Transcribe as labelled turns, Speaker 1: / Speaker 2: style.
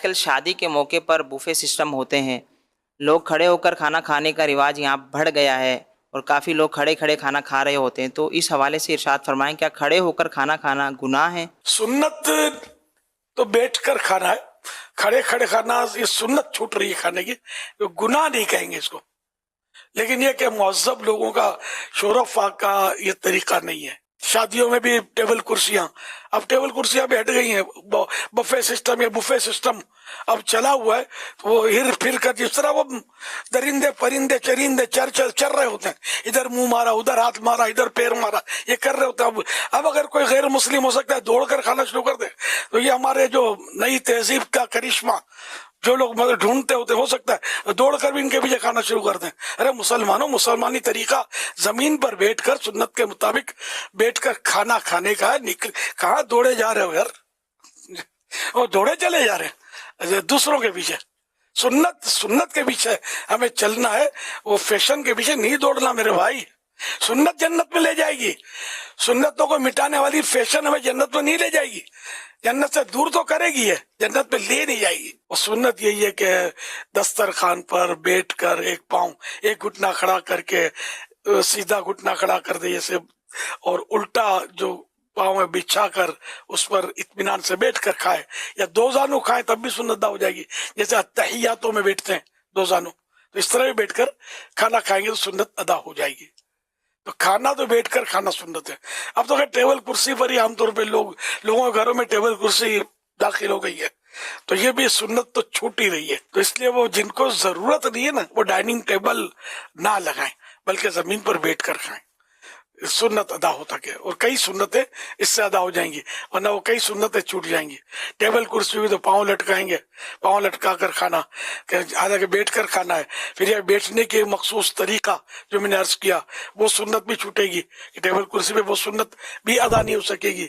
Speaker 1: آج کل شادی کے موقع پر بوفے سسٹم ہوتے ہیں، لوگ کھڑے ہو کر کھانا کھانے کا رواج یہاں بڑھ گیا ہے اور کافی لوگ کھڑے کھڑے کھانا کھا رہے ہوتے ہیں، تو اس حوالے سے ارشاد فرمائیں کیا کھڑے ہو کر کھانا کھانا گناہ ہے؟
Speaker 2: سنت تو بیٹھ کر کھانا ہے، کھڑے کھڑے کھانا یہ سنت چھوٹ رہی ہے کھانے کی، گناہ نہیں کہیں گے اس کو، لیکن یہ کہ مہذب لوگوں کا شور فاق کا یہ طریقہ نہیں ہے۔ شادیوں میں بھی ٹیبل کرسیاں، اب ٹیبل کرسیاں بھی ہٹ گئی ہیں، بفے سسٹم یا بفے سسٹم اب چلا ہوا ہے، وہ ہر پھر کر جس طرح وہ درندے پرندے چرندے چر رہے ہوتے ہیں، ادھر منہ مارا ادھر ہاتھ مارا ادھر پیر مارا، یہ کر رہے ہوتے ہیں۔ اب اگر کوئی غیر مسلم ہو سکتا ہے دوڑ کر کھانا شروع کر دے، تو یہ ہمارے جو نئی تہذیب کا کرشمہ جو لوگ مطلب ڈھونڈتے ہوتے ہو سکتا ہے دوڑ کر بھی ان کے پیچھے کھانا شروع کر دیں۔ ارے مسلمانوں، مسلمانی طریقہ زمین پر بیٹھ کر سنت کے مطابق بیٹھ کر کھانا کھانے کا ہے، کہاں دوڑے جا رہے ہو یار، وہ دوڑے چلے جا رہے ہیں دوسروں کے پیچھے۔ سنت کے پیچھے ہمیں چلنا ہے، وہ فیشن کے پیچھے نہیں دوڑنا میرے بھائی۔ سنت جنت میں لے جائے گی، سنتوں کو مٹانے والی فیشن ہمیں جنت میں نہیں لے جائے گی، جنت سے دور تو کرے گی، ہے جنت میں لے نہیں جائے گی۔ اور سنت یہی ہے کہ دسترخوان پر بیٹھ کر ایک پاؤں ایک گھٹنا کھڑا کر کے سیدھا گھٹنا کھڑا کر دے جیسے، اور الٹا جو پاؤں میں بچھا کر اس پر اطمینان سے بیٹھ کر کھائے، یا دو زانو کھائے تب بھی سنت ادا ہو جائے گی، جیسے اتحیاتوں میں بیٹھتے ہیں دو زانو، تو اس طرح بھی بیٹھ کر کھانا کھائیں گے تو سنت ادا ہو جائے گی۔ تو کھانا تو بیٹھ کر کھانا سنت ہے۔ اب تو ٹیبل کرسی پر ہی عام طور پہ لوگوں کے گھروں میں ٹیبل کرسی داخل ہو گئی ہے، تو یہ بھی سنت تو چھوٹ ہی رہی ہے۔ تو اس لیے وہ جن کو ضرورت نہیں ہے نا وہ ڈائننگ ٹیبل نہ لگائیں، بلکہ زمین پر بیٹھ کر کھائیں، سنت ادا ہوتا کہ، اور کئی سنتیں اس سے ادا ہو جائیں گی، ورنہ وہ کئی سنتیں چھوٹ جائیں گی۔ ٹیبل کرسی ہوئی تو پاؤں لٹکائیں گے، پاؤں لٹکا کر کھانا، حالانکہ بیٹھ کر کھانا ہے۔ پھر یہ بیٹھنے کے مخصوص طریقہ جو میں نے عرض کیا وہ سنت بھی چھوٹے گی، ٹیبل کرسی پہ وہ سنت بھی ادا نہیں ہو سکے گی۔